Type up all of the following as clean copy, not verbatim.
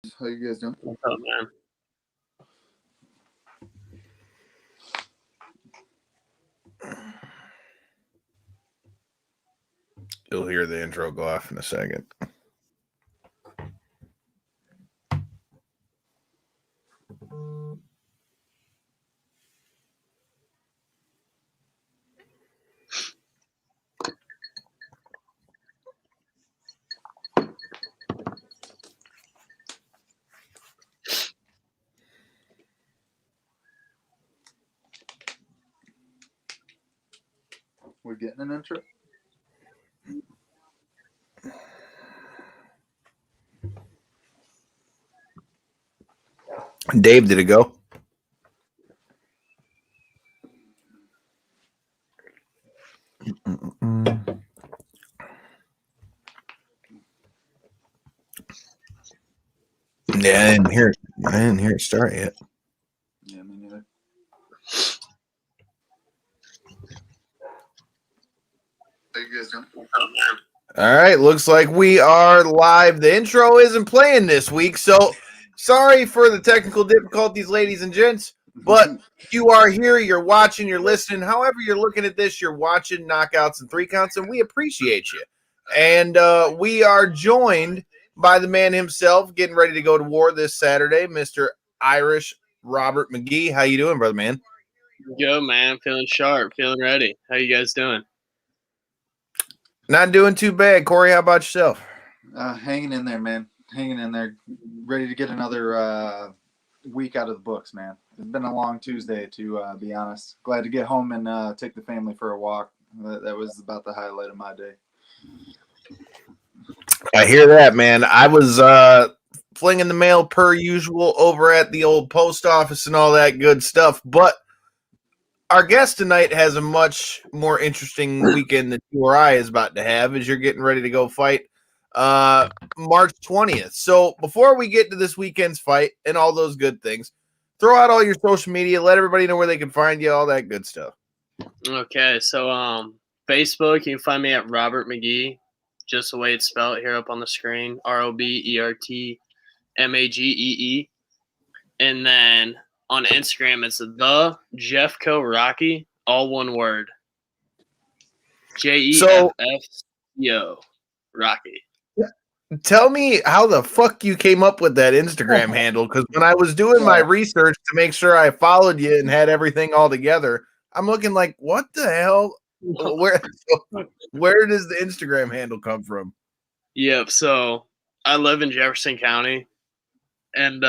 How you guys doing? What's up, man? You'll hear the intro go off in a second. We're getting an intro. Dave, did it go? Yeah, I didn't hear it. I didn't hear it start yet. Yeah, me neither. How you guys doing? What's up, man? All right, looks like we are live. The intro isn't playing this week, so sorry for the technical difficulties, ladies and gents. But you are here, you're watching, you're listening. However, you're looking at this, you're watching Knockouts and Three Counts, and we appreciate you. And we are joined by the man himself, getting ready to go to war this Saturday, Mr. Irish Robert McGee. How you doing, brother man? Good, man. Feeling sharp. Feeling ready. How you guys doing? Not doing too bad. Corey, how about yourself? Hanging in there, man. Hanging in there. Ready to get another week out of the books, man. It's been a long Tuesday, to be honest. Glad to get home and take the family for a walk. That was about the highlight of my day. I hear that, man. I was flinging the mail per usual over at the old post office and all that good stuff. But our guest tonight has a much more interesting weekend than you or I is about to have as you're getting ready to go fight March 20th. So before we get to this weekend's fight and all those good things, throw out all your social media, let everybody know where they can find you, all that good stuff. Okay, so Facebook, you can find me at Robert McGee, just the way it's spelled here up on the screen. ROBERTMAGEE. And then on Instagram, it's the Jeffco Rocky, all one word. JEFFCO Rocky. Tell me how the fuck you came up with that Instagram handle, because when I was doing my research to make sure I followed you and had everything all together, I'm looking like, what the hell? Where does the Instagram handle come from? Yep, so I live in Jefferson County, and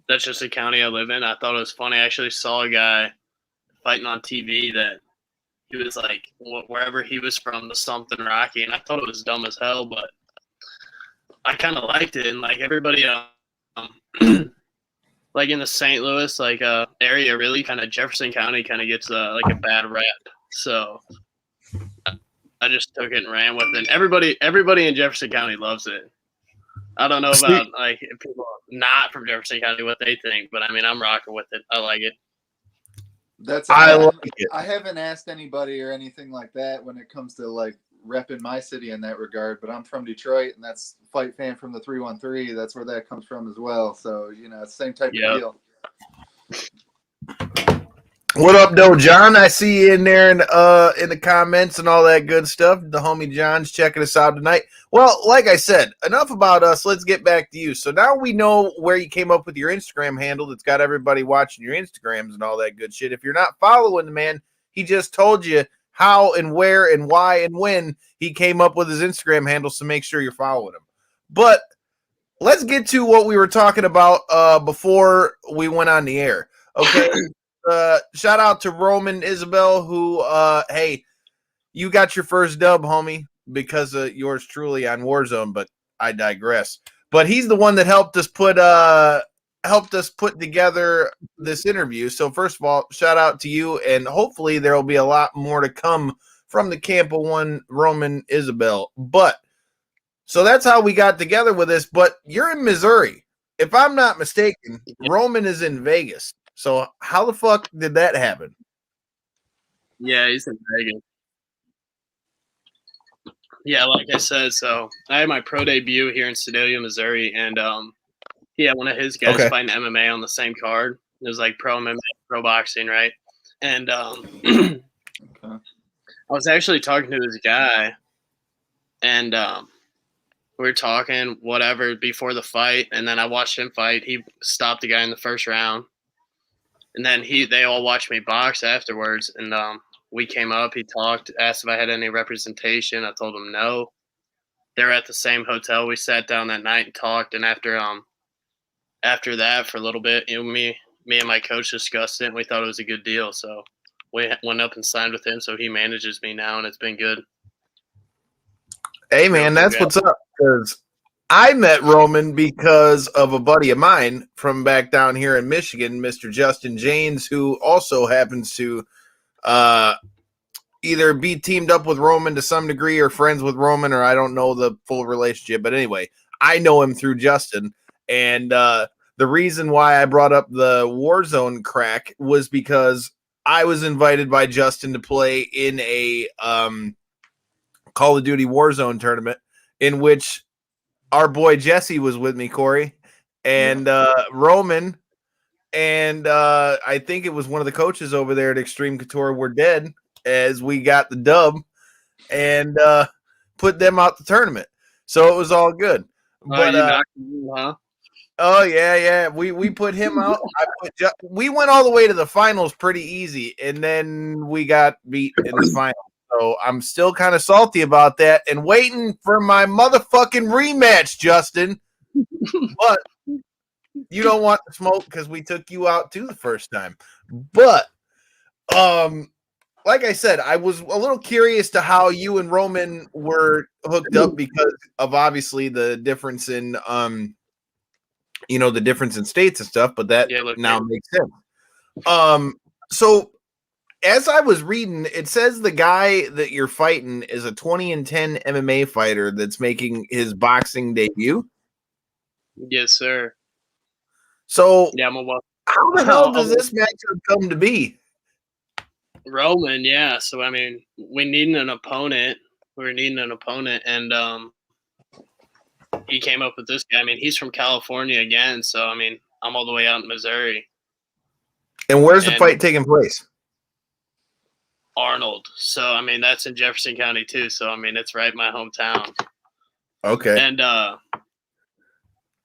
that's just a county I live in. I thought it was funny. I actually saw a guy fighting on TV that he was like, wherever he was from, the something Rocky, and I thought it was dumb as hell, but I kind of liked it. And like everybody, like in the St. Louis area, really kind of Jefferson County kind of gets like a bad rap. So I just took it and ran with it. Everybody in Jefferson County loves it. I don't know about like people not from Jefferson County what they think, but I mean I'm rocking with it. I like it. I like it. I haven't asked anybody or anything like that when it comes to like repping my city in that regard, but I'm from Detroit, and that's Fight Fan from the 313. That's where that comes from as well. So it's the same type of deal. What up, though, John? I see you in there in the comments and all that good stuff. The homie John's checking us out tonight. Well, like I said, enough about us. Let's get back to you. So now we know where you came up with your Instagram handle that's got everybody watching your Instagrams and all that good shit. If you're not following the man, he just told you how and where and why and when he came up with his Instagram handle, so make sure you're following him. But let's get to what we were talking about before we went on the air. Okay. Shout out to Roman Isabel, who, hey, you got your first dub, homie, because of yours truly on Warzone, but I digress. But he's the one that helped us put together this interview. So first of all, shout out to you, and hopefully there will be a lot more to come from the camp of one Roman Isabel. But so that's how we got together with this. But you're in Missouri. If I'm not mistaken, Roman is in Vegas. So how the fuck did that happen? Yeah, he's in Vegas. yeah, like I said, so I had my pro debut here in Sedalia, Missouri, and he had one of his guys fighting MMA on the same card. It was like pro MMA, pro boxing, right? And I was actually talking to this guy, and we were talking whatever before the fight, and then I watched him fight. He stopped the guy in the first round, and then they all watched me box afterwards. And we came up. He talked, asked if I had any representation. I told him no. They were at the same hotel. We sat down that night and talked. And after that, for a little bit, me and my coach discussed it, and we thought it was a good deal. So we went up and signed with him. So he manages me now, and it's been good. Hey, man, that's what's up. Because I met Roman because of a buddy of mine from back down here in Michigan, Mr. Justin Janes, who also happens to either be teamed up with Roman to some degree or friends with Roman, or I don't know the full relationship. But anyway, I know him through Justin. And the reason why I brought up the Warzone crack was because I was invited by Justin to play in a Call of Duty Warzone tournament in which our boy Jesse was with me, Corey, and Roman, and I think it was one of the coaches over there at Extreme Couture were dead as we got the dub and put them out the tournament. So it was all good. But oh yeah, we put him out. We went all the way to the finals pretty easy, and then we got beat in the final. So I'm still kind of salty about that and waiting for my motherfucking rematch, Justin. But you don't want the smoke because we took you out too the first time. But like I said, I was a little curious to how you and Roman were hooked up because of obviously the difference in the difference in states and stuff, but that now makes sense. So as I was reading, it says the guy that you're fighting is a 20-10 MMA fighter that's making his boxing debut. Yes, sir. So yeah, how the hell does this matchup come to be? Roman, yeah. So I mean, we needed an opponent. We were needing an opponent, and he came up with this guy. I mean, he's from California again, so I mean, I'm all the way out in Missouri. And where's the fight taking place? Arnold. So I mean, that's in Jefferson County too. So I mean, it's right in my hometown. Okay. And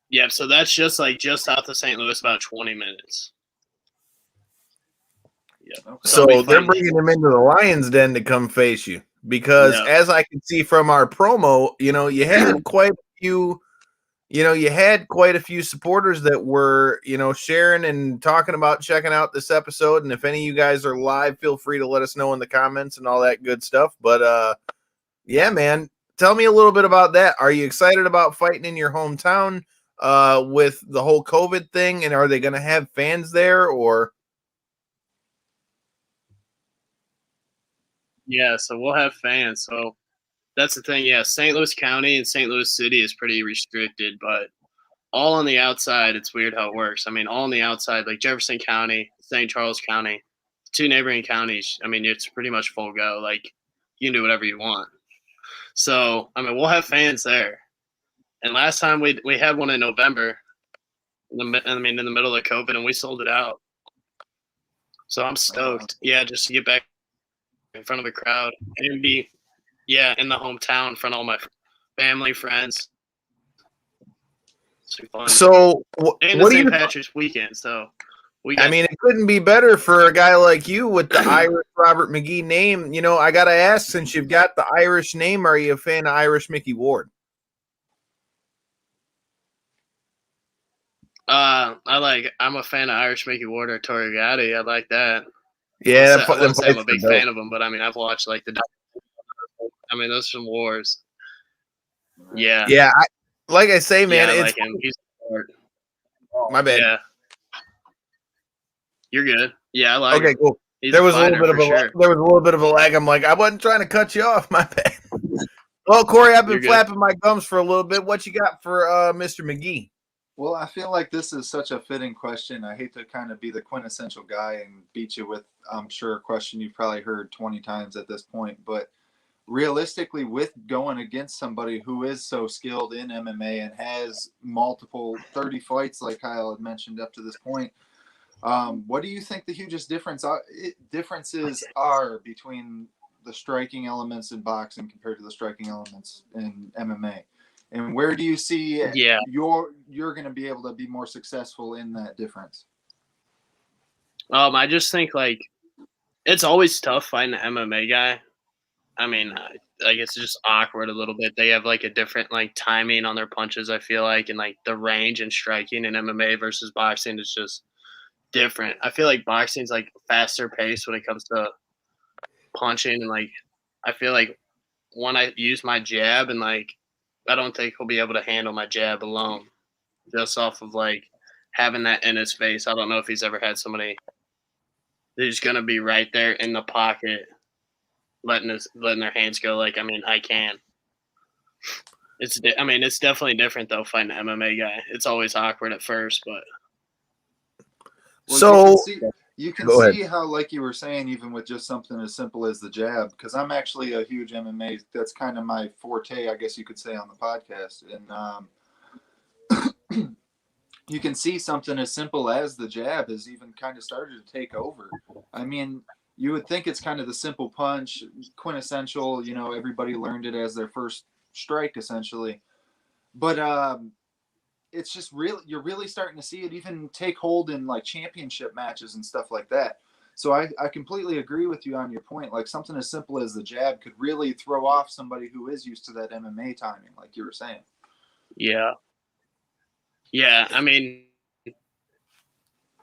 yeah, so that's just south of St. Louis, about 20 minutes. Yeah. So they're bringing him into the Lion's Den to come face you because, as I can see from our promo, you had quite a few supporters that were, sharing and talking about checking out this episode. And if any of you guys are live, feel free to let us know in the comments and all that good stuff. But yeah, man, tell me a little bit about that. Are you excited about fighting in your hometown with the whole COVID thing? And are they going to have fans there or? Yeah, so we'll have fans. So that's the thing. Yeah, St. Louis County and St. Louis City is pretty restricted, but all on the outside, it's weird how it works. I mean, all on the outside, like Jefferson County, St. Charles County, two neighboring counties, I mean, it's pretty much full go. Like, you can do whatever you want. So, I mean, we'll have fans there. And last time we had one in November, in the middle of COVID, and we sold it out. So I'm stoked. Yeah, just to get back in front of a crowd and be, in the hometown in front of all my family, friends. So what do you? Patrick's weekend, so I mean, it couldn't be better for a guy like you with the Irish Robert McGee name. I gotta ask, since you've got the Irish name, are you a fan of Irish Mickey Ward? I'm a fan of Irish Mickey Ward or Torrey Gatti. I like that. Yeah, I'm a big fan of them, but I mean, I've watched those are some wars. Yeah. Yeah, like I say, man, I it's like him. He's my bad. Yeah. You're good. Yeah, I like. Okay, him. cool. There was a little bit of a lag. I'm like, I wasn't trying to cut you off. My bad. Well, Corey, I've been flapping my gums for a little bit. What you got for Mr. McGee? Well, I feel like this is such a fitting question. I hate to kind of be the quintessential guy and beat you with, I'm sure, a question you've probably heard 20 times at this point. But realistically, with going against somebody who is so skilled in MMA and has multiple 30 fights, like Kyle had mentioned up to this point, what do you think the hugest differences are between the striking elements in boxing compared to the striking elements in MMA? And where do you see you're going to be able to be more successful in that difference? I just think like it's always tough fighting an MMA guy. I mean, like it's just awkward a little bit. They have like a different like timing on their punches. I feel like, and like the range and striking in MMA versus boxing is just different. I feel like boxing's like faster pace when it comes to punching, and like I feel like when I use my jab, and like I don't think he'll be able to handle my jab alone, just off of like having that in his face. I don't know if he's ever had somebody who's gonna be right there in the pocket, letting their hands go. Like, I mean, I can. It's definitely different though fighting an MMA guy. It's always awkward at first, but so you can see how, like you were saying, even with just something as simple as the jab, because I'm actually a huge MMA. That's kind of my forte, I guess you could say, on the podcast. And you can see something as simple as the jab has even kind of started to take over. I mean, you would think it's kind of the simple punch, quintessential, you know, everybody learned it as their first strike, essentially. But it's just you're really starting to see it even take hold in like championship matches and stuff like that. So I completely agree with you on your point. Like something as simple as the jab could really throw off somebody who is used to that MMA timing, like you were saying. Yeah. Yeah, I mean,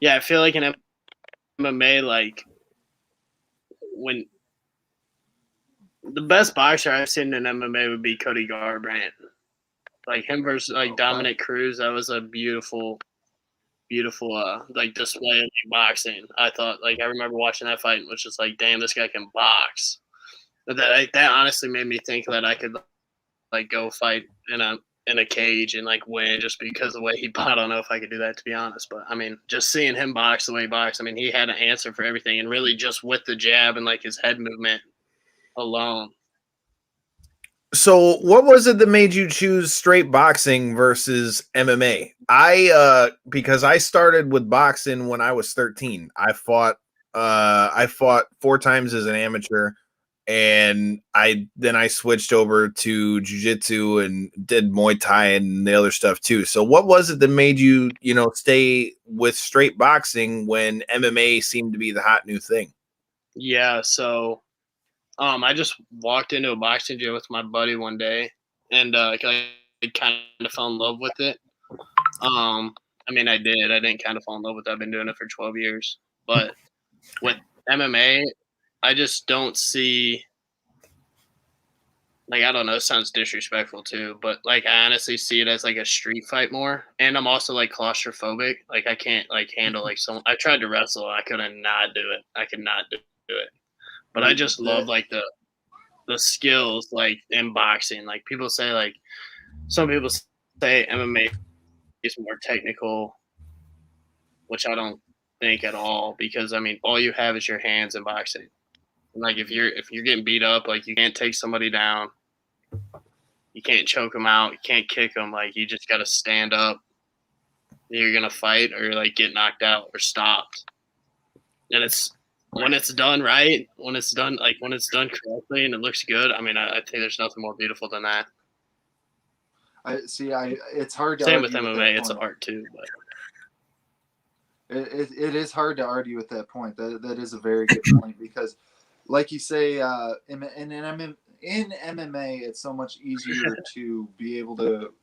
yeah, I feel like in MMA, like when the best boxer I've seen in MMA would be Cody Garbrandt. Like him versus like Dominic Cruz, that was a beautiful like display of boxing. I thought, like, I remember watching that fight and was just like, damn, this guy can box. But that honestly made me think that I could like go fight in a cage and like win just because of the way he boxed. I don't know if I could do that, to be honest, but I mean, just seeing him box the way he boxed, I mean, he had an answer for everything, and really just with the jab and like his head movement alone. So what was it that made you choose straight boxing versus MMA? Because I started with boxing when I was 13. I fought 4 times as an amateur, and I switched over to jiu-jitsu and did Muay Thai and the other stuff too. So what was it that made you, stay with straight boxing when MMA seemed to be the hot new thing? Yeah, so I just walked into a boxing gym with my buddy one day, and I kind of fell in love with it. I mean, I did. I didn't kind of fall in love with it. I've been doing it for 12 years. But with MMA, I just don't see – like, I don't know. It sounds disrespectful too, but, like, I honestly see it as, like, a street fight more. And I'm also, like, claustrophobic. Like, I can't, like, handle, like, someone – I tried to wrestle. I could not do it. I could not do it. But I just love like the skills like in boxing. Like people say, like some people say MMA is more technical, which I don't think at all, because I mean all you have is your hands in boxing. And, like if you're getting beat up, like you can't take somebody down, you can't choke them out, you can't kick them. Like you just got to stand up. You're gonna fight or like get knocked out or stopped. And it's when it's done right, when it's done correctly and it looks good, I mean, I think there's nothing more beautiful than that. It's hard to Same argue with MMA, it's art too. But it is hard to argue with that point. That is a very good point because, like you say, in MMA, it's so much easier to be able to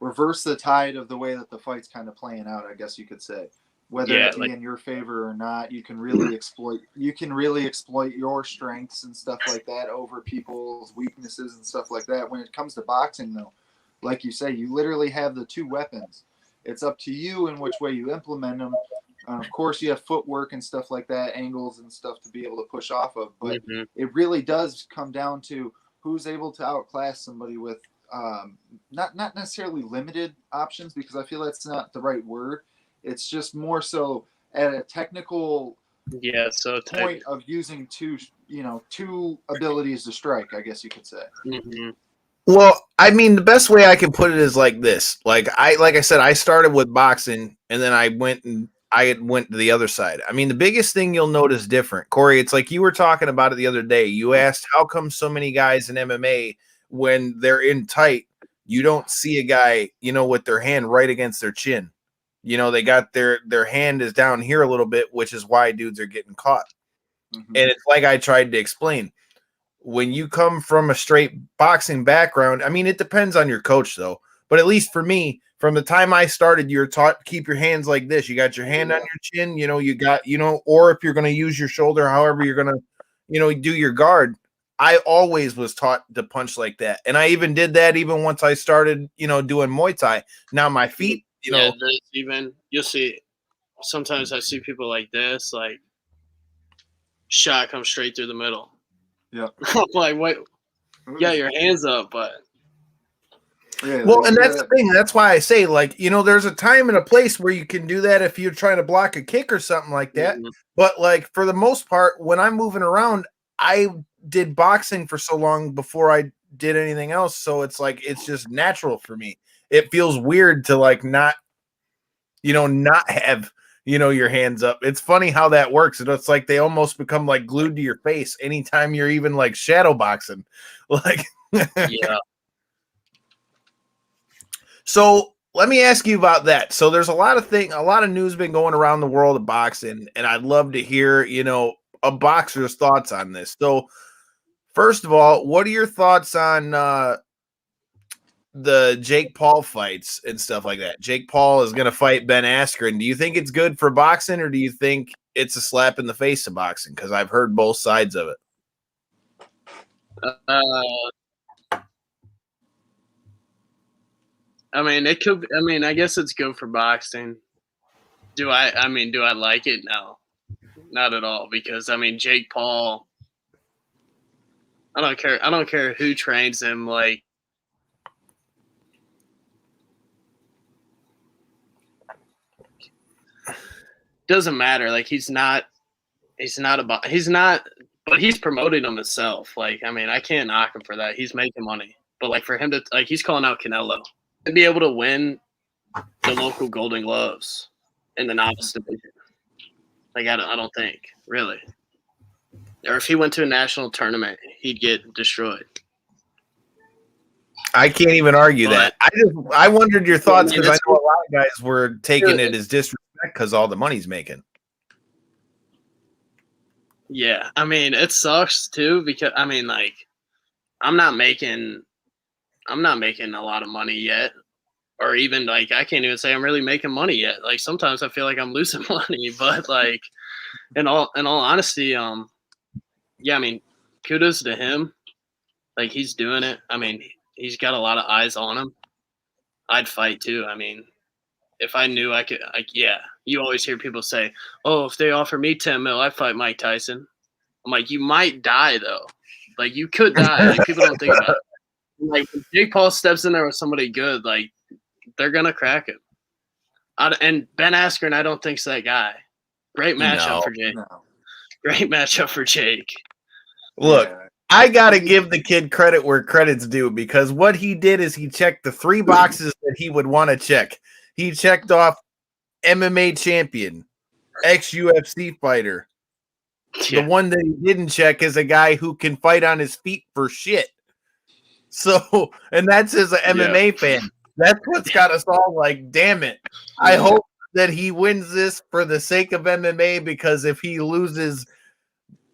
reverse the tide of the way that the fight's kind of playing out, I guess you could say. Whether it be in your favor or not, you can really exploit your strengths and stuff like that over people's weaknesses and stuff like that. When it comes to boxing, though, like you say, you literally have the two weapons. It's up to you in which way you implement them. Of course, you have footwork and stuff like that, angles and stuff to be able to push off of. But it really does come down to who's able to outclass somebody with not necessarily limited options, because I feel that's not the right word. It's just more so at a technical point of using two two abilities to strike, I guess you could say. Mm-hmm. Well, I mean, the best way I can put it is like this. Like I said, I started with boxing, and then I went to the other side. I mean, the biggest thing you'll notice different, Corey. It's like you were talking about it the other day. You asked how come so many guys in MMA, when they're in tight, you don't see a guy, with their hand right against their chin. They got their hand is down here a little bit, which is why dudes are getting caught. Mm-hmm. And it's like I tried to explain. When you come from a straight boxing background, I mean, it depends on your coach, though. But at least for me, from the time I started, you're taught to keep your hands like this. You got your hand on your chin, you got, or if you're going to use your shoulder, however you're going to, do your guard. I always was taught to punch like that. And I even did that even once I started, doing Muay Thai. Now my feet, you'll see, sometimes I see people like this, like shot comes straight through the middle. Yeah. I'm like, wait, you got your hands up, but. Yeah, well, and that's the thing. That's why I say, like, there's a time and a place where you can do that if you're trying to block a kick or something like that. Mm-hmm. But, like, for the most part, when I'm moving around, I did boxing for so long before I did anything else. So it's like, it's just natural for me. It feels weird to, like, not have, your hands up. It's funny how that works. It's like they almost become like glued to your face anytime you're even like shadow boxing. Like, yeah. So let me ask you about that. So there's a lot of news been going around the world of boxing, and I'd love to hear, a boxer's thoughts on this. So first of all, what are your thoughts on the Jake Paul fights and stuff like that? Jake Paul is going to fight Ben Askren. Do you think it's good for boxing, or do you think it's a slap in the face of boxing? Because I've heard both sides of it. I mean, it could. I mean, I guess it's good for boxing. Do I like it? No, not at all. Because I mean, Jake Paul. I don't care. I don't care who trains him. Like, doesn't matter. Like, he's not. But he's promoting him himself. Like, I mean, I can't knock him for that. He's making money. But like for him to he's calling out Canelo. To be able to win the local Golden Gloves in the novice division, like I don't think really, or if he went to a national tournament, he'd get destroyed. I can't even argue that. I wondered your thoughts because I know a lot of guys were taking it as disrespect because all the money's making. Yeah, I mean it sucks too because I mean like I'm not making a lot of money yet, or even like I can't even say I'm really making money yet. Like sometimes I feel like I'm losing money, but like in all honesty, yeah, I mean, kudos to him. Like he's doing it. I mean, he's got a lot of eyes on him. I'd fight too. I mean, if I knew I could, like, yeah. You always hear people say, "Oh, if they offer me 10 mil, I'd fight Mike Tyson." I'm like, you might die though. Like you could die. Like people don't think about it. Like if Jake Paul steps in there with somebody good, like they're gonna crack him. And Ben Askren, I don't think's that guy. Great matchup for Jake. No. Great matchup for Jake. Look, I gotta give the kid credit where credit's due because what he did is he checked the 3 boxes that he would want to check. He checked off MMA champion, ex-UFC fighter. Yeah. The one that he didn't check is a guy who can fight on his feet for shit. So, and that's as an MMA fan. That's what's got us all like, damn it. I hope that he wins this for the sake of MMA because if he loses,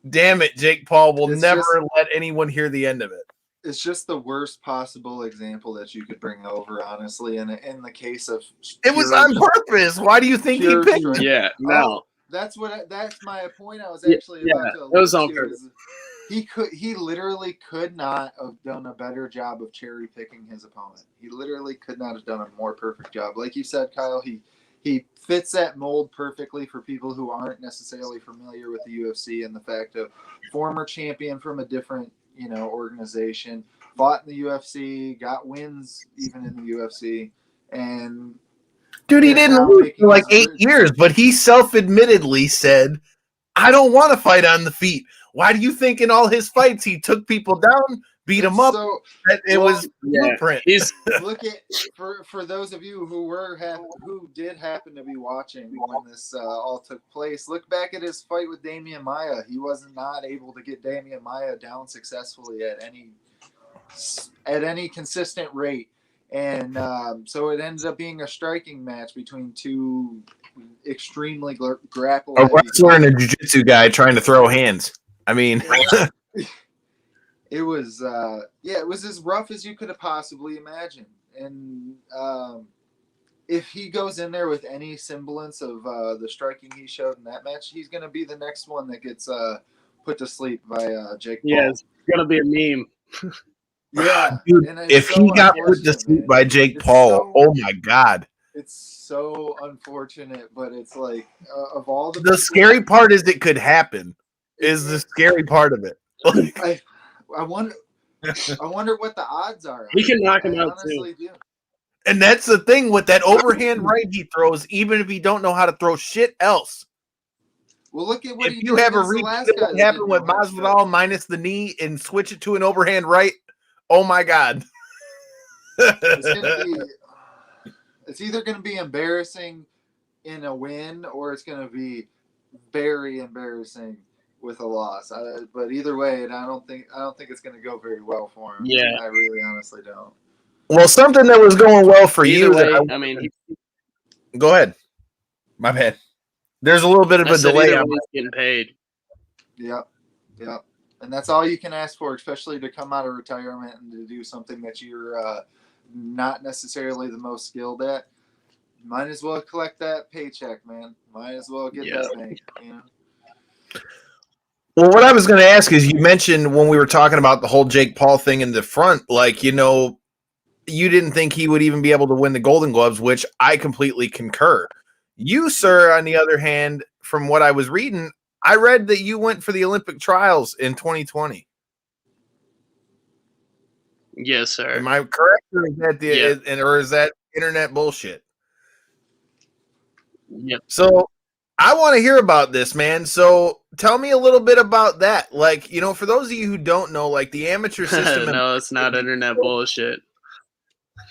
damn it, Jake Paul will never let anyone hear the end of it. It's just the worst possible example that you could bring over, honestly. And in the case of it was on purpose. Why do you think he picked him? Yeah, no. That's my point. I was actually about to. It was on purpose. He literally could not have done a better job of cherry picking his opponent. He literally could not have done a more perfect job. Like you said, Kyle, he fits that mold perfectly for people who aren't necessarily familiar with the UFC and the fact of former champion from a different, organization, fought in the UFC, got wins even in the UFC, and dude, he didn't lose for like 8 years, but he self-admittedly said, I don't want to fight on the feet. Why do you think in all his fights he took people down, beat them up? So, It was blueprint. Look at for those of you who did happen to be watching when this all took place. Look back at his fight with Damian Maia. He was not able to get Damian Maia down successfully at any consistent rate, and so it ended up being a striking match between two extremely grapple. A wrestler and a jiu-jitsu guy trying to throw hands. I mean, it was it was as rough as you could have possibly imagined. And if he goes in there with any semblance of the striking he showed in that match, he's going to be the next one that gets put to sleep by Jake Paul. Yeah, it's going to be a meme. Yeah, dude, if he got put to sleep by Jake Paul, oh my God. It's so unfortunate, but it's like of all the scary part is it could happen. Is the scary part of it. I wonder what the odds are. He can knock him out too. Do. And that's the thing with that overhand right he throws, even if he don't know how to throw shit else. Well, look at what if you have a repeat of what happened with Masvidal minus the knee and switch it to an overhand right, oh my God. It's either going to be embarrassing in a win or it's going to be very embarrassing with a loss. But either way, I don't think it's going to go very well for him. Yeah, I really honestly don't. Well, something that was going well for either you. Way, go ahead. My bad. There's a little bit of a delay on getting paid. Yep. And that's all you can ask for, especially to come out of retirement and to do something that you're not necessarily the most skilled at. Might as well collect that paycheck, man. Might as well get that bank. You know? Well, what I was going to ask is, you mentioned when we were talking about the whole Jake Paul thing in the front, like, you didn't think he would even be able to win the Golden Gloves, which I completely concur. You, sir, on the other hand, from what I was reading, I read that you went for the Olympic trials in 2020. Yes, sir. Am I correct, or is that or is that internet bullshit? Yep. So I want to hear about this, man. So tell me a little bit about that. Like, for those of you who don't know, like the amateur system. No, it's not internet bullshit.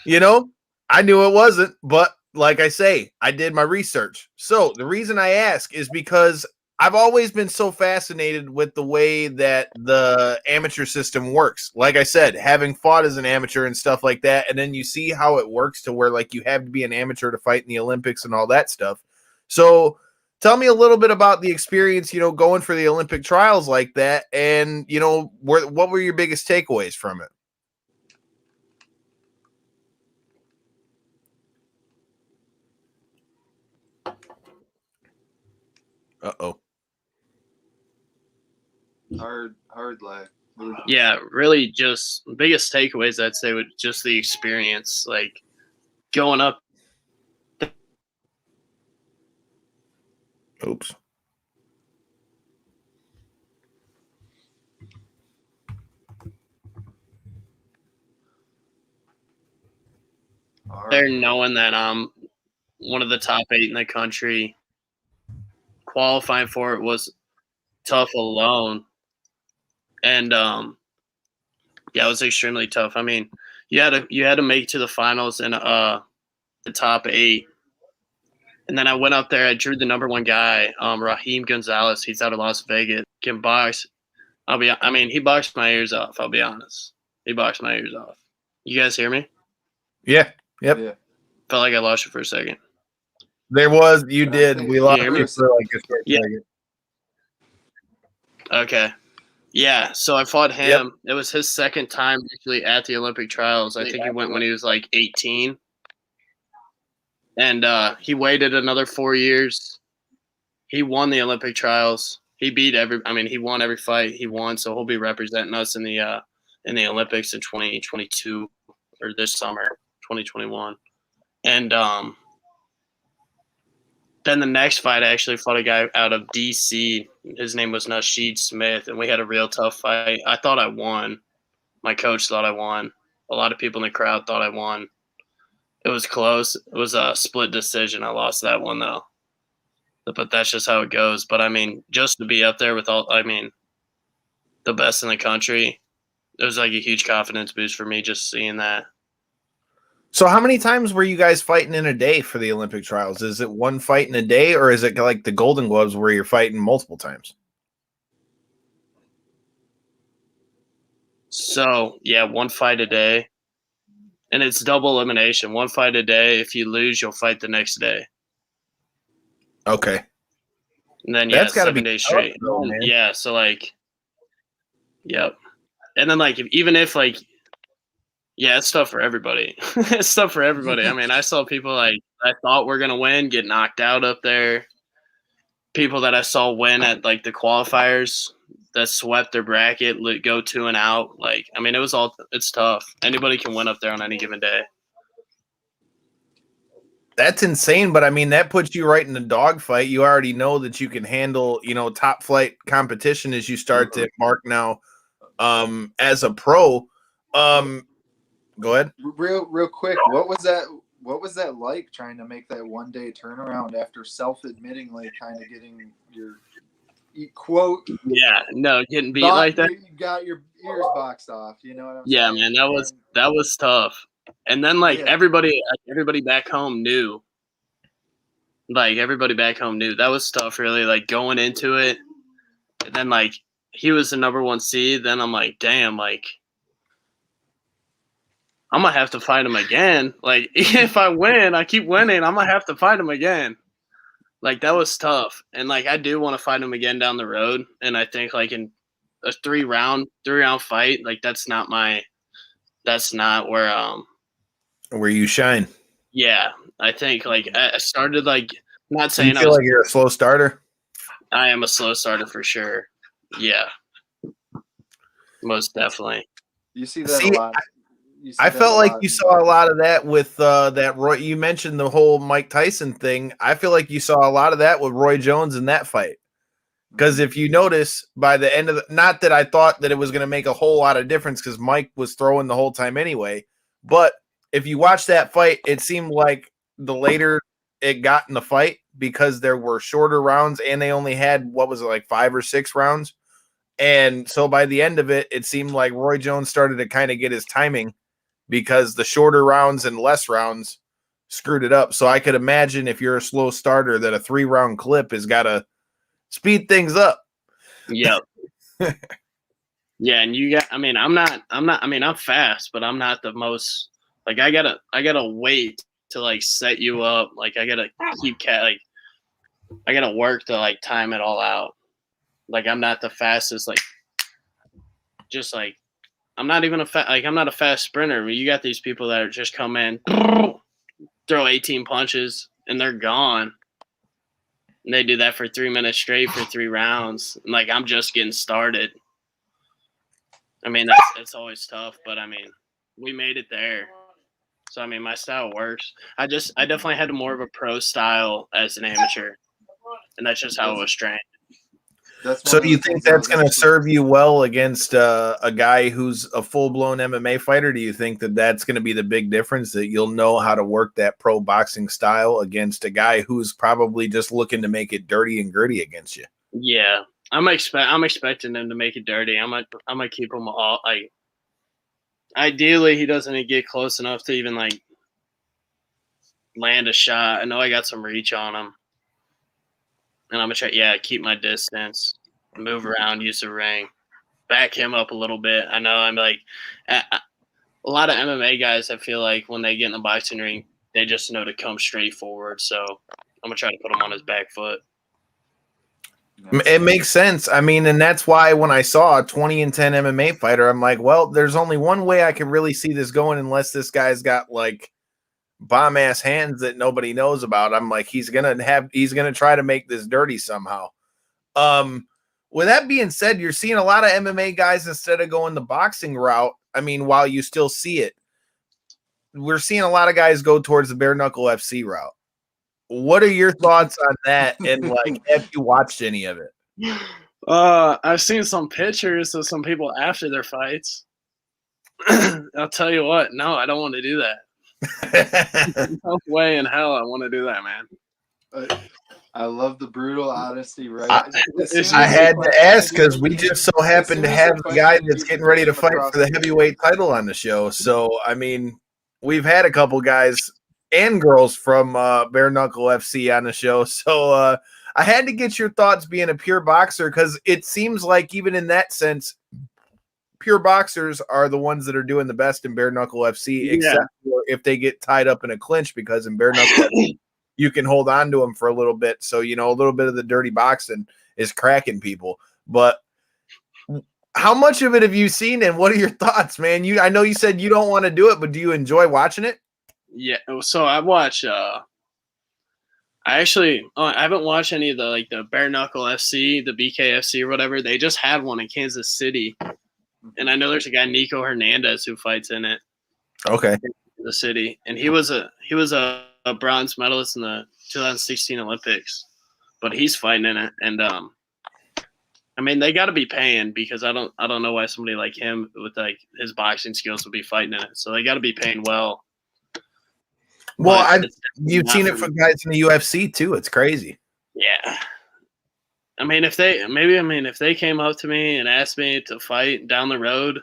I knew it wasn't, but like I say, I did my research. So the reason I ask is because I've always been so fascinated with the way that the amateur system works. Like I said, having fought as an amateur and stuff like that, and then you see how it works to where like you have to be an amateur to fight in the Olympics and all that stuff. So tell me a little bit about the experience, going for the Olympic trials like that, and what were your biggest takeaways from it? Uh-oh. Hard lag. Yeah, really just biggest takeaways I'd say would just the experience, like going up. Oops. They're knowing that I'm one of the top 8 in the country. Qualifying for it was tough alone. And it was extremely tough. I mean, you had to make it to the finals in the top 8. And then I went up there. I drew the number 1 guy, Raheem Gonzalez. He's out of Las Vegas. Can box. He boxed my ears off. I'll be honest. He boxed my ears off. You guys hear me? Yeah. Yep. Yeah. Felt like I lost you for a second. You did. We lost you for like a second. Okay. Yeah, so I fought him. Yep. It was his second time actually at the Olympic trials. I think he went when he was like 18. And he waited another 4 years. He won the Olympic trials. He won every fight he won, so he'll be representing us in the Olympics in 2022 or this summer, 2021. And then the next fight, I actually fought a guy out of D.C. His name was Nasheed Smith, and we had a real tough fight. I thought I won. My coach thought I won. A lot of people in the crowd thought I won. It was close. It was a split decision. I lost that one, though. But that's just how it goes. But, just to be up there with the best in the country. It was like a huge confidence boost for me just seeing that. So how many times were you guys fighting in a day for the Olympic trials? Is it one fight in a day, or is it like the Golden Gloves where you're fighting multiple times? So, yeah, one fight a day. And it's double elimination. One fight a day. If you lose, you'll fight the next day. Okay. And then, That's gotta 7 be days tough, straight. though, man. Yeah, so, like, yep. And then, like, even if, like, yeah, it's tough for everybody. It's tough for everybody. I mean, I saw people, like, I thought were going to win get knocked out up there. People that I saw win at, like, the qualifiers that swept their bracket, go 2 and out. Like, I mean, it's tough. Anybody can win up there on any given day. That's insane, but I mean, that puts you right in the dogfight. You already know that you can handle, top flight competition as you start to embark now as a pro. Go ahead. Real quick, what was that like trying to make that 1 day turnaround after self-admittingly kind of getting your quote? Yeah, no, getting beat like that. You got your ears boxed off. You know what I'm saying? Yeah, man, that was tough. And then like everybody back home knew. Like everybody back home knew that was tough. Really, like going into it, and then like he was the number 1 seed. Then I'm like, damn, like I'm gonna have to fight him again. Like if I win, I keep winning, I'm gonna have to fight him again. Like that was tough, and like I do want to fight him again down the road. And I think like in a 3-round fight, like that's not where you shine. Yeah, I think like I started like not saying. You feel like you're a slow starter? I am a slow starter for sure. Yeah, most definitely. You see that a lot. I felt like you saw a lot of that with that Roy. You mentioned the whole Mike Tyson thing. I feel like you saw a lot of that with Roy Jones in that fight. Because if you notice, by the end of not that I thought that it was going to make a whole lot of difference because Mike was throwing the whole time anyway. But if you watch that fight, it seemed like the later it got in the fight because there were shorter rounds and they only had, 5 or 6 rounds. And so by the end of it, it seemed like Roy Jones started to kind of get his timing because the shorter rounds and less rounds screwed it up. So I could imagine if you're a slow starter that a 3-round clip has got to speed things up. Yep. Yeah, and I'm fast, but I'm not the most like I gotta wait to like set you up. Like I gotta I gotta work to like time it all out. Like I'm not the fastest, like just like I'm not even I'm not a fast sprinter. I mean, you got these people that are just come in, throw 18 punches, and they're gone. And they do that for 3 minutes straight for 3 rounds. And like I'm just getting started. I mean, it's always tough, but I mean, we made it there. So I mean, my style works. I definitely had more of a pro style as an amateur, and that's just how it was trained. So do you think that's going to serve you well against a guy who's a full-blown MMA fighter? Do you think that that's going to be the big difference, that you'll know how to work that pro boxing style against a guy who's probably just looking to make it dirty and gritty against you? Yeah, I'm expecting him to make it dirty. I'm gonna keep him all like. Ideally, he doesn't get close enough to even like land a shot. I know I got some reach on him. And I'm going to try, keep my distance, move around, use the ring, back him up a little bit. I know I'm like a lot of MMA guys, I feel like when they get in the boxing ring, they just know to come straight forward. So I'm going to try to put him on his back foot. It makes sense. I mean, and that's why when I saw a 20-10 MMA fighter, I'm like, well, there's only one way I can really see this going unless this guy's got like bomb ass hands that nobody knows about. I'm like, he's gonna try to make this dirty somehow. With that being said, you're seeing a lot of MMA guys instead of going the boxing route. I mean, while you still see it, we're seeing a lot of guys go towards the bare knuckle FC route. What are your thoughts on that? And like, have you watched any of it? I've seen some pictures of some people after their fights. I'll tell you what, no, I don't want to do that. No way in hell I want to do that, man. I love the brutal honesty, right? I had to ask because we just so happen to have the guy that's getting ready to fight for the heavyweight title on the show. So, I mean, we've had a couple guys and girls from Bare Knuckle FC on the show. So, I had to get your thoughts being a pure boxer because it seems like even in that sense, pure boxers are the ones that are doing the best in Bare Knuckle FC, except for if they get tied up in a clinch, because in Bare Knuckle FC, you can hold on to them for a little bit. So, you know, a little bit of the dirty boxing is cracking people. But how much of it have you seen, and what are your thoughts, man? I know you said you don't want to do it, but do you enjoy watching it? Yeah. So I watch. I haven't watched any of the Bare Knuckle FC, the BKFC or whatever. They just had one in Kansas City, and I know there's a guy, Nico Hernandez, who fights in it. Okay. In the city, and he was a bronze medalist in the 2016 Olympics, but he's fighting in it. And I mean, they got to be paying, because I don't know why somebody like him with like his boxing skills would be fighting in it. So they got to be paying well. Well, you've seen it from guys in the UFC too. It's crazy. Yeah. I mean, if they came up to me and asked me to fight down the road,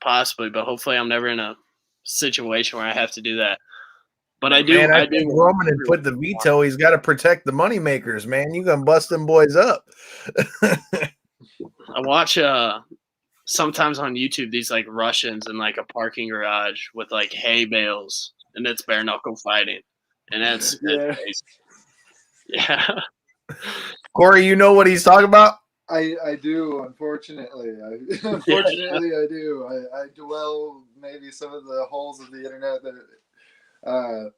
possibly, but hopefully I'm never in a situation where I have to do that. But I do. Man, I think Roman had put the veto. He's got to protect the money makers, man. You gonna bust them boys up. I watch sometimes on YouTube these like Russians in like a parking garage with like hay bales, and it's bare knuckle fighting, and that's crazy. Yeah. Corey, you know what he's talking about? I do, unfortunately. Unfortunately, I do. I dwell maybe some of the holes of the internet that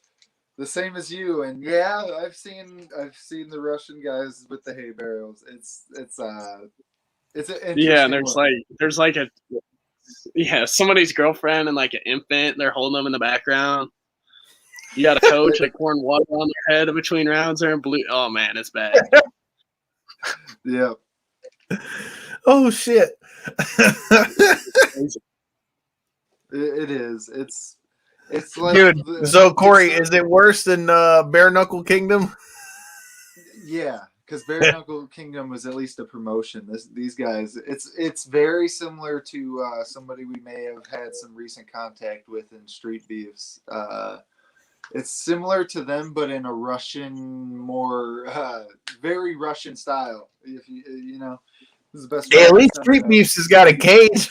the same as you. And yeah, I've seen the Russian guys with the hay barrels. It's an and there's somebody's girlfriend and like an infant. They're holding them in the background. You got a coach like pouring water on their head in between rounds there in blue. Oh man, it's bad. Yeah. Oh shit. It is. It's like, dude. So Corey, is it worse than Bare Knuckle Kingdom? Yeah, because Bare Knuckle Kingdom was at least a promotion. These guys, it's very similar to somebody we may have had some recent contact with in Street Beefs. It's similar to them, but in a Russian, more very Russian style. If you know, this is the best. Hey, at least Street Beefs has got a cage.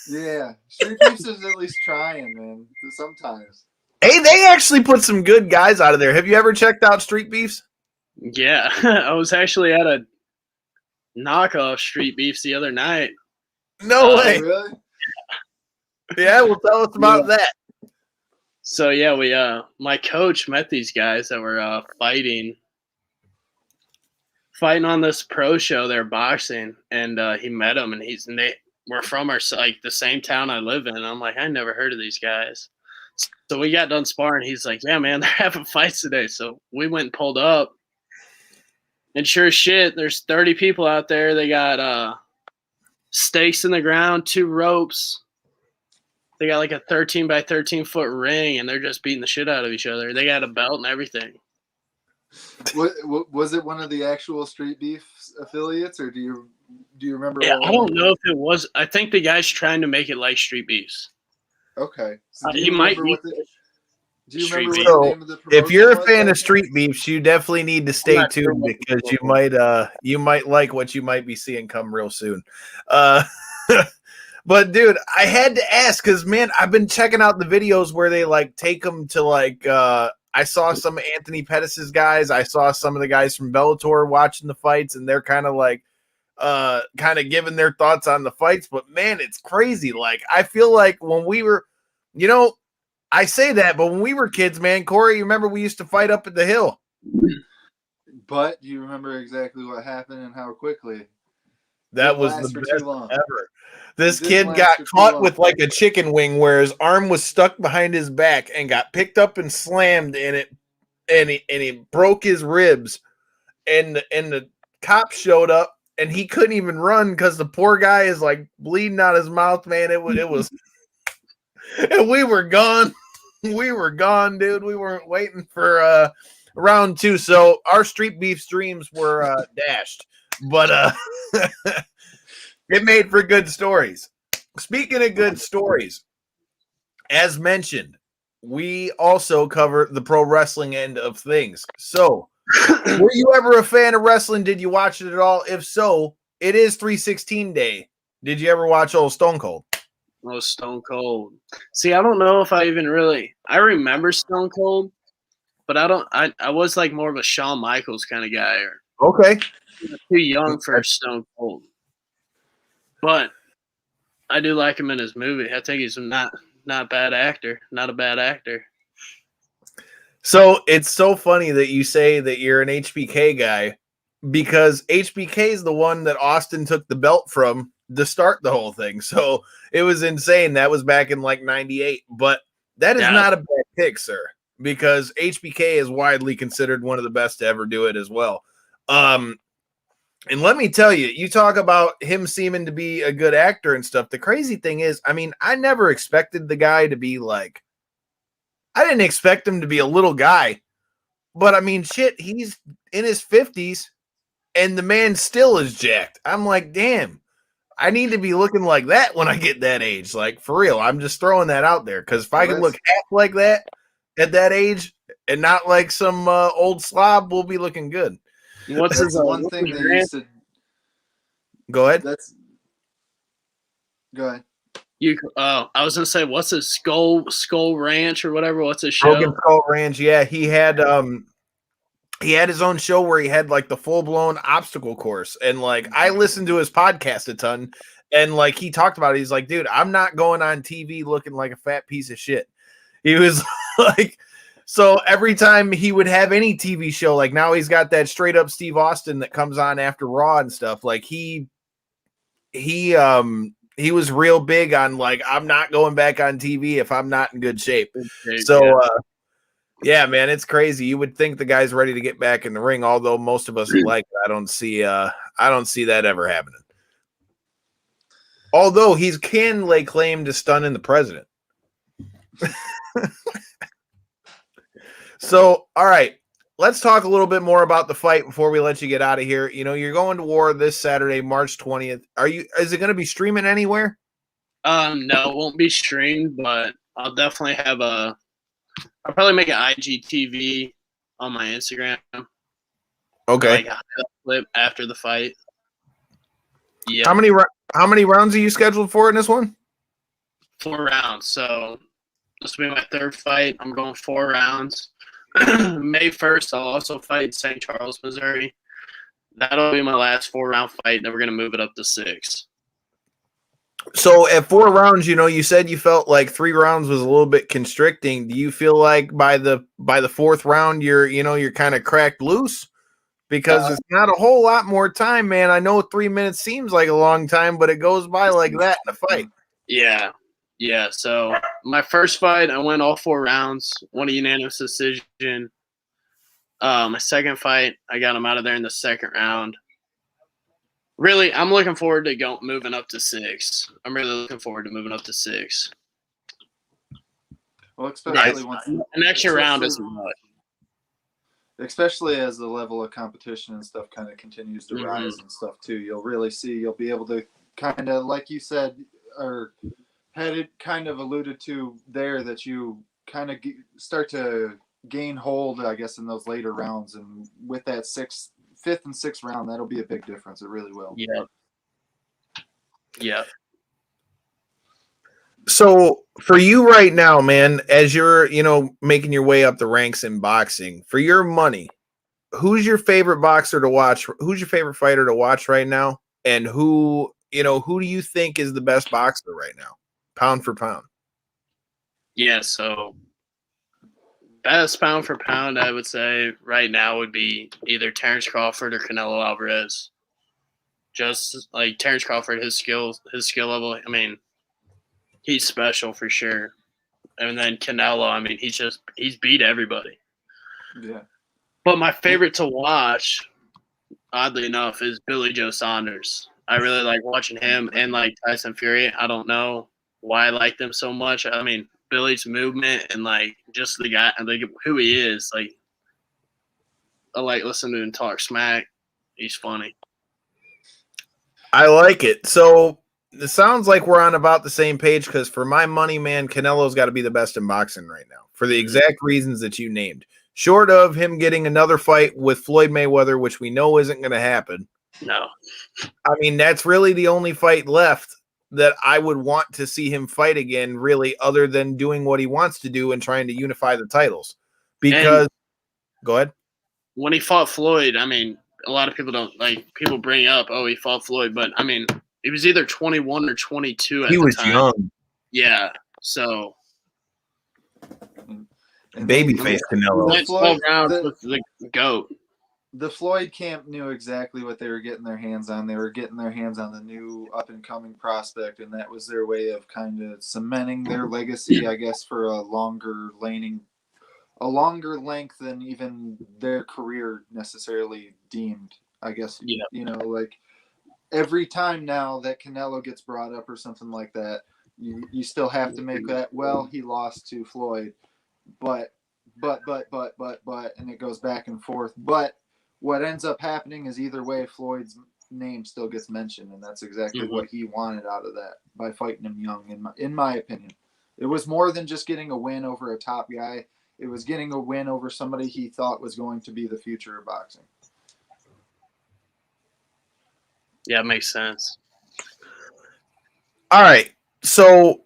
Yeah, Street Beefs is at least trying, man. Sometimes. Hey, they actually put some good guys out of there. Have you ever checked out Street Beefs? Yeah, I was actually at a knockoff Street Beefs the other night. No way. Really? Yeah, well, tell us about that. So yeah, we my coach met these guys that were fighting on this pro show. They're boxing, and he met them, and they were from the same town I live in. And I'm like, I never heard of these guys. So we got done sparring. He's like, yeah, man, they're having fights today. So we went and pulled up, and sure as shit, there's 30 people out there. They got stakes in the ground, 2 ropes. They got like a 13 by 13 foot ring, and they're just beating the shit out of each other. They got a belt and everything. Was it one of the actual Street Beef affiliates, or do you remember? Yeah, I don't know if it was. I think the guy's trying to make it like Street Beefs. Okay. So he might be. Do you remember what the name of the promotion? If you're a fan of Street Beefs, you definitely need to stay tuned, because you might like what you might be seeing come real soon. But dude, I had to ask because, man, I've been checking out the videos where they like take them to like. I saw some of Anthony Pettis' guys. I saw some of the guys from Bellator watching the fights, and they're kind of like, giving their thoughts on the fights. But man, it's crazy. Like, I feel like when we were, I say that, but when we were kids, man, Corey, you remember we used to fight up at the hill. But you remember exactly what happened and how quickly. That was the best ever. This kid got caught with like a chicken wing where his arm was stuck behind his back and got picked up and slammed in it, and he broke his ribs, and the cop showed up and he couldn't even run because the poor guy is like bleeding out his mouth, man. It was and we were gone. We were gone, dude. We weren't waiting for round 2. So our street beef streams were dashed, but it made for good stories. Speaking of good stories, as mentioned, we also cover the pro wrestling end of things. So, were you ever a fan of wrestling? Did you watch it at all? If so, it is 316 day. Did you ever watch old Stone Cold? Oh, Stone Cold. See, I don't know if I even really – I remember Stone Cold, but I was like more of a Shawn Michaels kind of guy. Okay. Too young for Stone Cold. But I do like him in his movie. I think he's not a bad actor. Not a bad actor. So it's so funny that you say that you're an HBK guy because HBK is the one that Austin took the belt from to start the whole thing. So it was insane. That was back in like 98. But that is not a bad pick, sir, because HBK is widely considered one of the best to ever do it as well. And let me tell you, you talk about him seeming to be a good actor and stuff. The crazy thing is, I mean, I never expected the guy to be like, I didn't expect him to be a little guy, but I mean, shit, he's in his 50s and the man still is jacked. I'm like, damn, I need to be looking like that when I get that age. Like, for real, I'm just throwing that out there because if I can look half like that at that age and not like some old slob, we'll be looking good. What's his one thing they used to go ahead? Go ahead. I was gonna say, what's his Skull Ranch or whatever? What's his show? Broken Skull Ranch. Yeah, he had his own show where he had like the full blown obstacle course, and like I listened to his podcast a ton, and like he talked about it. He's like, dude, I'm not going on TV looking like a fat piece of shit. He was like. So every time he would have any TV show, like now he's got that straight up Steve Austin that comes on after Raw and stuff. Like he was real big on like, I'm not going back on TV if I'm not in good shape. So yeah, man, it's crazy. You would think the guy's ready to get back in the ring, although most of us like it. I don't see that ever happening. Although he can lay claim to stunning the president. So, all right, let's talk a little bit more about the fight before we let you get out of here. You know, you're going to war this Saturday, March 20th. Is it going to be streaming anywhere? No, it won't be streamed, but I'll definitely I'll probably make an IGTV on my Instagram. Okay. Like a clip after the fight. Yeah. How many rounds are you scheduled for in this one? 4 rounds. So this will be my 3rd fight. I'm going 4 rounds. May 1st, I'll also fight in St. Charles, Missouri. That'll be my last 4-round fight. Then we're going to move it up to 6. So at 4 rounds, you know, you said you felt like 3 rounds was a little bit constricting. Do you feel like by the 4th round, you're kind of cracked loose? Because it's not a whole lot more time, man. I know 3 minutes seems like a long time, but it goes by like that in a fight. Yeah. Yeah, so my first fight, I went all 4 rounds, won a unanimous decision. My second fight, I got him out of there in the 2nd round. Really, I'm looking forward to moving up to 6. I'm really looking forward to moving up to 6. Well, especially once an extra round isn't much. Especially as the level of competition and stuff kind of continues to rise and stuff too. You'll be able to kind of, like you said, or had it kind of alluded to there, that you kind of start to gain hold, I guess, in those later rounds. And with that 5th and 6th round, that'll be a big difference. It really will. Yeah. Yeah. So for you right now, man, as you're, making your way up the ranks in boxing, for your money, who's your favorite boxer to watch? Who's your favorite fighter to watch right now? And who do you think is the best boxer right now? Pound for pound. Yeah, so best pound for pound, I would say right now would be either Terrence Crawford or Canelo Alvarez. Just like Terrence Crawford, his skill level, I mean, he's special for sure. And then Canelo, I mean, he's beat everybody. Yeah. But my favorite to watch, oddly enough, is Billy Joe Saunders. I really like watching him and like Tyson Fury. I don't know why I like them so much. I mean, Billy's movement and like just the guy, like who he is, like like listening to him talk smack. He's funny. I like it. So it sounds like we're on about the same page because for my money, man, Canelo's got to be the best in boxing right now for the exact reasons that you named. Short of him getting another fight with Floyd Mayweather, which we know isn't going to happen. No. I mean, that's really the only fight left that I would want to see him fight again, really, other than doing what he wants to do and trying to unify the titles. Because, go ahead. When he fought Floyd, I mean, a lot of people don't like. People bring up, oh, he fought Floyd, but I mean, he was either 21 or 22 at the time. He was young. Yeah, so babyface Canelo. Went 12 rounds with the GOAT. The Floyd camp knew exactly what they were getting their hands on. They were getting their hands on the new up-and-coming prospect, and that was their way of kind of cementing their legacy, I guess, for a longer length than even their career necessarily deemed, I guess. Yeah. You know, like every time now that Canelo gets brought up or something like that, you still have to make that, well, he lost to Floyd, but, and it goes back and forth. But what ends up happening is either way, Floyd's name still gets mentioned, and that's exactly what he wanted out of that by fighting him young, in my opinion. It was more than just getting a win over a top guy. It was getting a win over somebody he thought was going to be the future of boxing. Yeah, it makes sense. All right. So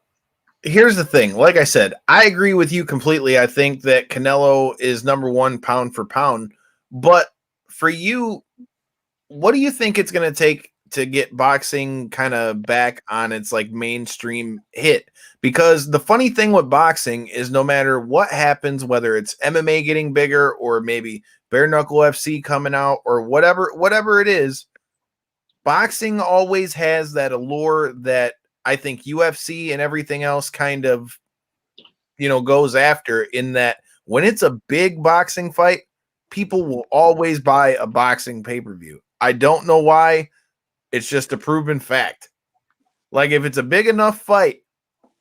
here's the thing. Like I said, I agree with you completely. I think that Canelo is number one pound for pound. But for you, what do you think it's going to take to get boxing kind of back on its like mainstream hit? Because the funny thing with boxing is no matter what happens, whether it's MMA getting bigger or maybe bare knuckle FC coming out or whatever it is, boxing always has that allure that I think UFC and everything else kind of, goes after, in that when it's a big boxing fight, people will always buy a boxing pay-per-view. I don't know why. It's just a proven fact. Like if it's a big enough fight,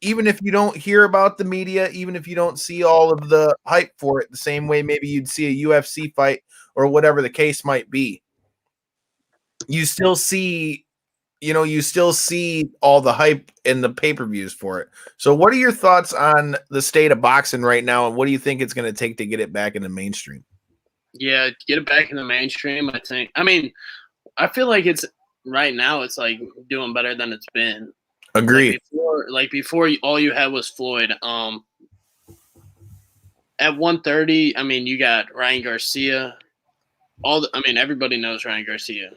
even if you don't hear about the media, even if you don't see all of the hype for it the same way maybe you'd see a UFC fight or whatever the case might be, you still see all the hype and the pay-per-views for it. So what are your thoughts on the state of boxing right now, and what do you think it's going to take to get it back in the mainstream? Yeah, get it back in the mainstream, I think. I mean, I feel like it's right now it's like doing better than it's been. Agreed. Before all you had was Floyd. At 130, I mean, you got Ryan Garcia. Everybody knows Ryan Garcia.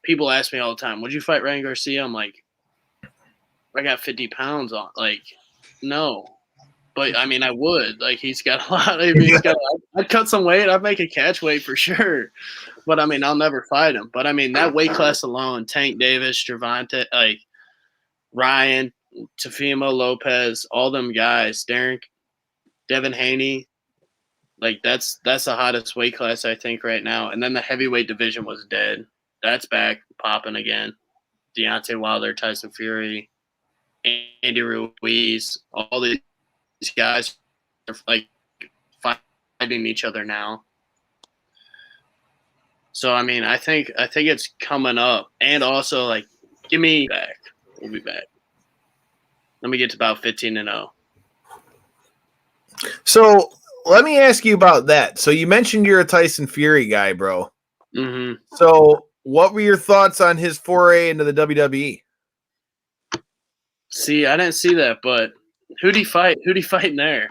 People ask me all the time, would you fight Ryan Garcia? I'm like, I got 50 pounds on. Like, no. But, I mean, I would. Like, he's got a lot. I'd cut some weight. I'd make a catch weight for sure. But, I mean, I'll never fight him. But, I mean, that weight class alone, Tank Davis, Gervonta, like, Ryan, Teofimo Lopez, all them guys, Devin Haney, like that's the hottest weight class I think right now. And then the heavyweight division was dead. That's back popping again. Deontay Wilder, Tyson Fury, Andy Ruiz, all these guys are like fighting each other now. So I mean, I think it's coming up, and also like, give me back. We'll be back. Let me get to about 15-0. So let me ask you about that. So you mentioned you're a Tyson Fury guy, bro. Mm-hmm. So what were your thoughts on his foray into the WWE? See, I didn't see that, but who'd he fight? Who'd he fight in there?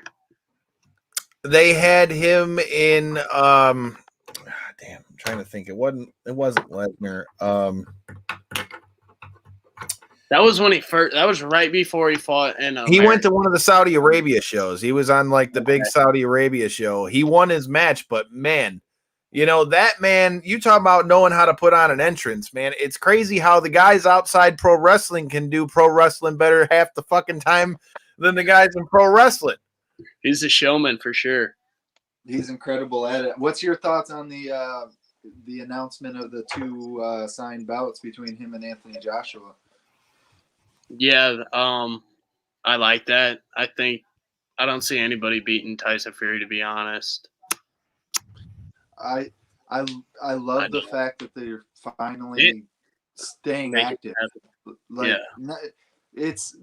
They had him in I'm trying to think. It wasn't Lesnar. That was when that was right before he fought in America. He went to one of the Saudi Arabia shows. He was on like the big Saudi Arabia show. He won his match, but man, that man, you talk about knowing how to put on an entrance, man. It's crazy how the guys outside pro wrestling can do pro wrestling better half the fucking time than the guys in pro wrestling. He's a showman for sure. He's incredible at it. What's your thoughts on the announcement of the two signed bouts between him and Anthony Joshua? Yeah, I like that. I don't see anybody beating Tyson Fury, to be honest. I love the fact that they're finally staying active. Like, it's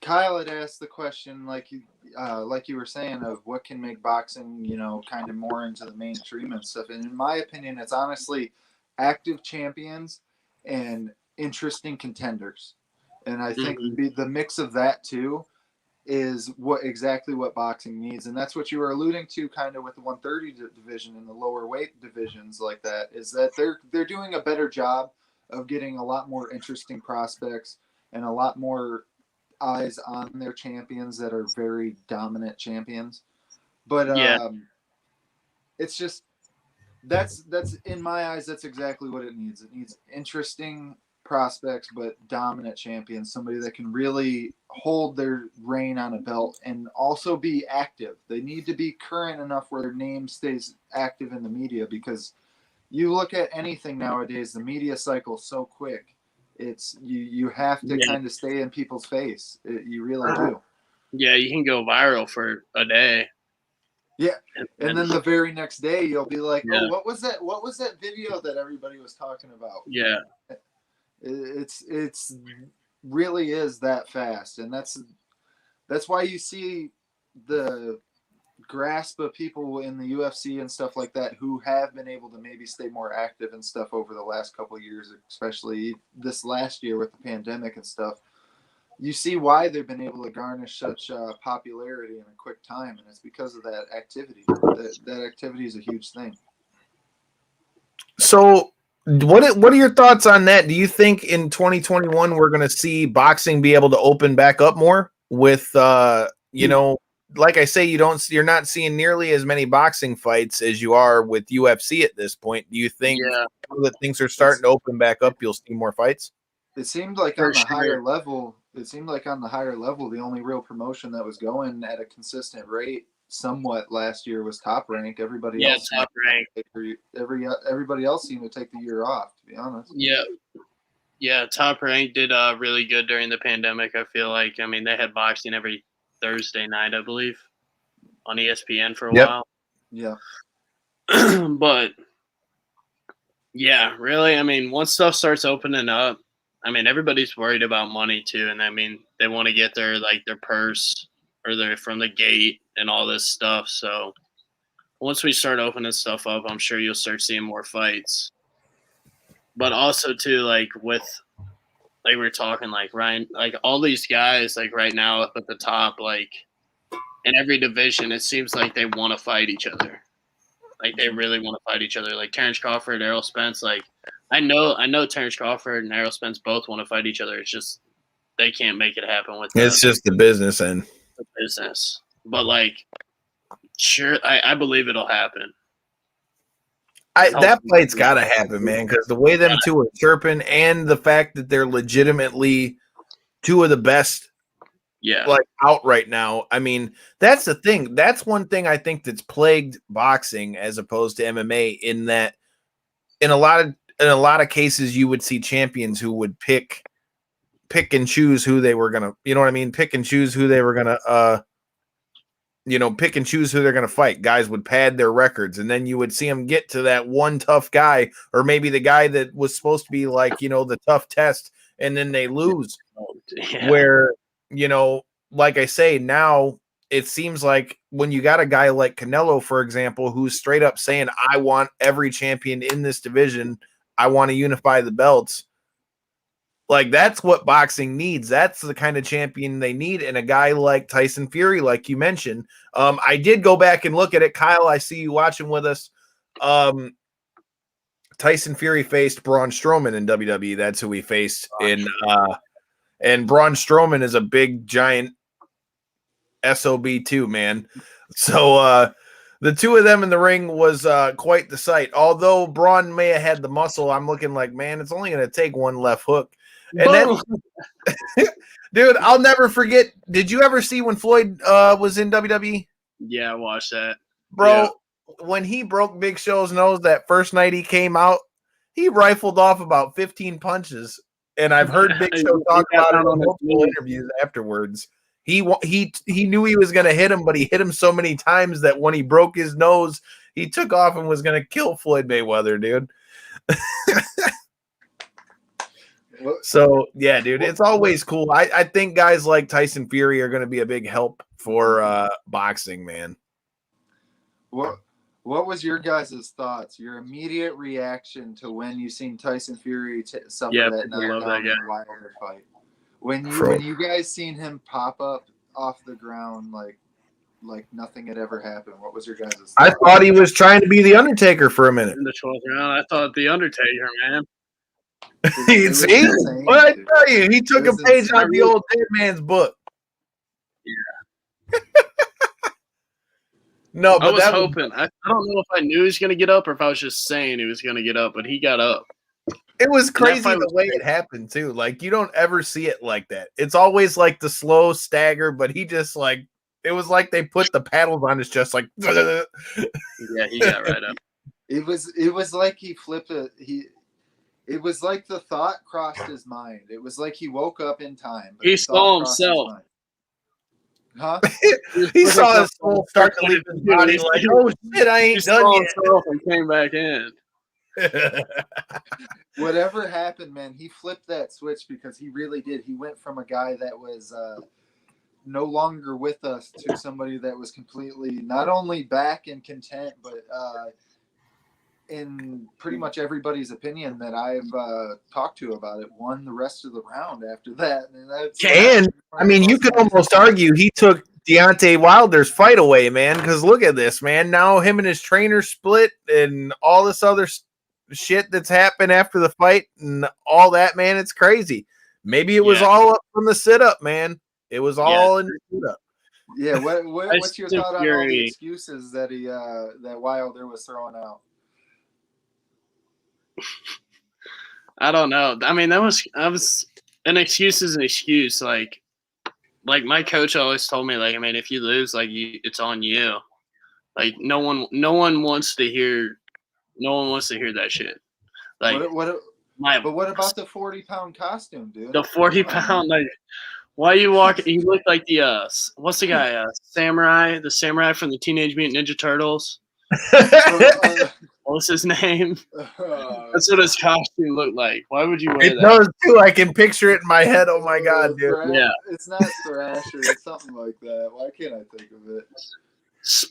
Kyle had asked the question, like you were saying, of what can make boxing, kind of more into the mainstream and stuff. And in my opinion, it's honestly active champions and interesting contenders. And I think the mix of that too is exactly what boxing needs. And that's what you were alluding to kind of with the 130 division and the lower weight divisions like that, is that they're doing a better job of getting a lot more interesting prospects and a lot more eyes on their champions that are very dominant champions. But it's just that's in my eyes, that's exactly what it needs. It needs interesting prospects but dominant champions, somebody that can really hold their reign on a belt and also be active. They need to be current enough where their name stays active in the media, because you look at anything nowadays, the media cycle is so quick. It's you have to kind of stay in people's face. You really do. Yeah, you can go viral for a day. Yeah, and then the very next day you'll be like, "Oh, what was that? What was that video that everybody was talking about?" Yeah, it's really is that fast, and that's why you see the grasp of people in the UFC and stuff like that who have been able to maybe stay more active and stuff over the last couple of years, especially this last year with the pandemic and stuff. You see why they've been able to garnish such popularity in a quick time, and it's because of that activity. That activity is a huge thing. So what are your thoughts on that? Do you think in 2021 we're going to see boxing be able to open back up more with like I say, you're not seeing nearly as many boxing fights as you are with UFC at this point. Do you think that things are starting to open back up, you'll see more fights? It seemed like on the higher level, the only real promotion that was going at a consistent rate somewhat last year was Top Rank. Everybody else Top Rank. Everybody else seemed to take the year off, to be honest. Yeah, Top Rank did really good during the pandemic, I feel like. I mean, they had boxing every Thursday night, I believe, on ESPN for a while. Yeah. But yeah, really, I mean, once stuff starts opening up, I mean, everybody's worried about money too, and I mean, they want to get their purse or their from the gate and all this stuff. So once we start opening stuff up, I'm sure you'll start seeing more fights. But also too, like we're talking, like Ryan, like all these guys, like right now up at the top, like in every division, it seems like they want to fight each other. Like they really want to fight each other. Like Terrence Crawford, Errol Spence. Like I know Terrence Crawford and Errol Spence both want to fight each other. It's just they can't make it happen with. It's just the business end. The business, but like, sure, I believe it'll happen. That fight's got to happen, man, because the way them two are chirping and the fact that they're legitimately two of the best out right now. I mean, that's the thing. That's one thing I think that's plagued boxing as opposed to MMA, in that in a lot of cases you would see champions who would pick and choose who they were going to, you know what I mean? Pick and choose who they were going to pick and choose who they're going to fight. Guys would pad their records, and then you would see them get to that one tough guy, or maybe the guy that was supposed to be like, the tough test, and then they lose. Yeah. Where, like I say, now it seems like when you got a guy like Canelo, for example, who's straight up saying, I want every champion in this division, I want to unify the belts. Like, that's what boxing needs. That's the kind of champion they need. And a guy like Tyson Fury, like you mentioned, I did go back and look at it. Kyle, I see you watching with us. Tyson Fury faced Braun Strowman in WWE. That's who he faced and Braun Strowman is a big, giant SOB too, man. So the two of them in the ring was quite the sight. Although Braun may have had the muscle, I'm looking like, man, it's only going to take one left hook. And then, dude, I'll never forget. Did you ever see when Floyd was in WWE? Yeah, I watched that. Bro, when he broke Big Show's nose that first night he came out, he rifled off about 15 punches. And I've heard Big Show talk about it on multiple interviews afterwards. He knew he was going to hit him, but he hit him so many times that when he broke his nose, he took off and was going to kill Floyd Mayweather, dude. So, yeah, dude, it's always cool. I think guys like Tyson Fury are going to be a big help for boxing, man. What was your guys' thoughts? Your immediate reaction to when you seen Tyson Fury suffer that knockdown in the Wilder fight? When you guys seen him pop up off the ground like nothing had ever happened, what was your guys' thoughts? I thought he was trying to be the Undertaker for a minute. In the 12th round, I thought the Undertaker, man. You see? What I tell you, he took a page out of the old dead man's book. Yeah. No, but I was hoping. I don't know if I knew he was going to get up or if I was just saying he was going to get up, but he got up. It was crazy the way it happened, too. Like, you don't ever see it like that. It's always like the slow stagger, but he just like, it was like they put the paddles on his chest, like. Yeah, he got right up. It was like he flipped it. It was like the thought crossed his mind. It was like he woke up in time. He saw himself. Huh? He saw his soul start to leave his body like, oh shit, I ain't done yet. And came back in. Whatever happened, man, he flipped that switch because he really did. He went from a guy that was no longer with us to somebody that was completely not only back and content, but in pretty much everybody's opinion that I've talked to about it, won the rest of the round after that. And I mean, you could almost argue he took Deontay Wilder's fight away, man, because look at this, man. Now him and his trainer split and all this other shit that's happened after the fight and all that, man. It's crazy. Maybe it was all up from the sit-up, man. It was all in the sit-up. Yeah, what's your thought on all the excuses that that Wilder was throwing out? I don't know. I mean, an excuse is an excuse. Like my coach always told me, like, I mean, if you lose, like, it's on you. Like, no one wants to hear that shit. Like, but what about the 40-pound costume, dude? The 40-pound, like, why you walk? He looked like the what's the guy? Samurai, the samurai from the Teenage Mutant Ninja Turtles. What's his name? That's what his costume looked like. Why would you wear that? It does too. I can picture it in my head. Oh my god, dude! Yeah, it's not Thrasher. It's something like that. Why can't I think of it?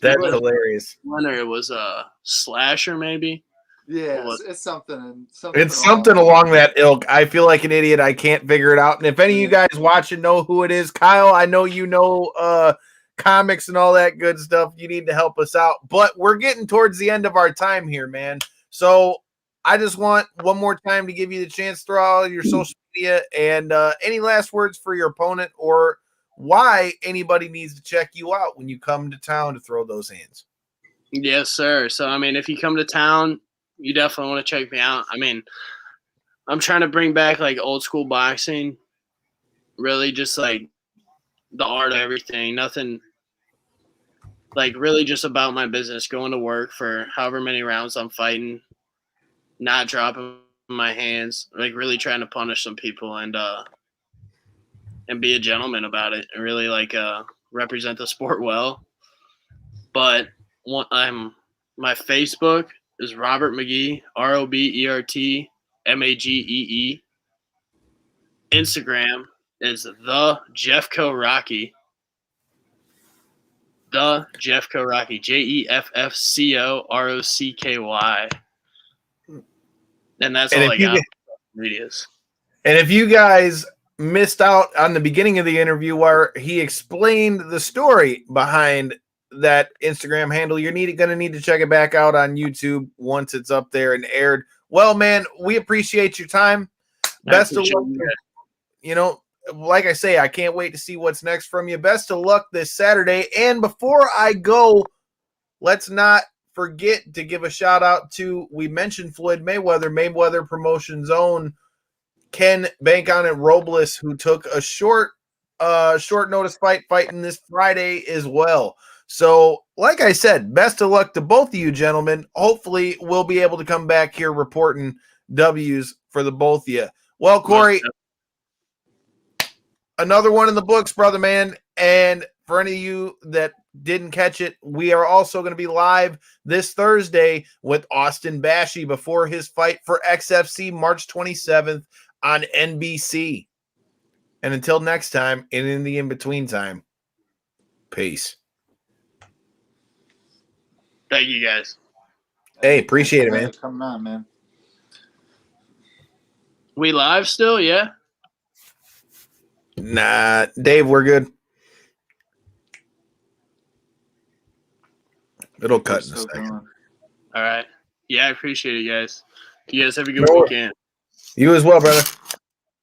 That's hilarious. Whether it was a Slasher, maybe. Yeah, it's something. It's something along that ilk. I feel like an idiot. I can't figure it out. And if any of you guys watching know who it is, Kyle, I know you know comics and all that good stuff. You need to help us out. But we're getting towards the end of our time here, man. So I just want one more time to give you the chance to throw out your social media and any last words for your opponent or why anybody needs to check you out when you come to town to throw those hands. Yes, sir. So, I mean, if you come to town, you definitely want to check me out. I mean, I'm trying to bring back, like, old school boxing, really just, like, the art of everything. Nothing, like, really just about my business, going to work for however many rounds I'm fighting, not dropping my hands, like, really trying to punish some people and be a gentleman about it and really, like, represent the sport well. But my Facebook is Robert McGee, RobertMagee. Instagram is the Jeffco Rocky. The Jeffco Rocky. JEFFCOROCKY. And that's all I got. Medias. And if you guys missed out on the beginning of the interview where he explained the story behind that Instagram handle, you're going to need to check it back out on YouTube once it's up there and aired. Well, man, we appreciate your time. Best of luck. You know, like I say, I can't wait to see what's next from you. Best of luck this Saturday. And before I go, let's not forget to give a shout out to, we mentioned Floyd Mayweather Promotions own Ken Bank on It Robles, who took a short notice fighting this Friday as well. So, like I said, best of luck to both of you gentlemen. Hopefully, we'll be able to come back here reporting W's for the both of you. Well, Corey, another one in the books, brother man. And for any of you that didn't catch it, we are also going to be live this Thursday with Austin Bashy before his fight for XFC March 27th on NBC. And until next time, and in the in-between time, peace. Thank you, guys. Hey, appreciate it, man. Coming on, man. We live still? Yeah. Nah, Dave, we're good. It'll cut in a second. All right. Yeah, I appreciate it, guys. You guys have a good No. weekend. You as well, brother.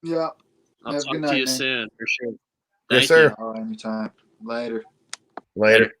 Yeah. I'll Have a talk good to night, you man. soon for sure. Yes, Thank sir. you. Anytime. Later. Later.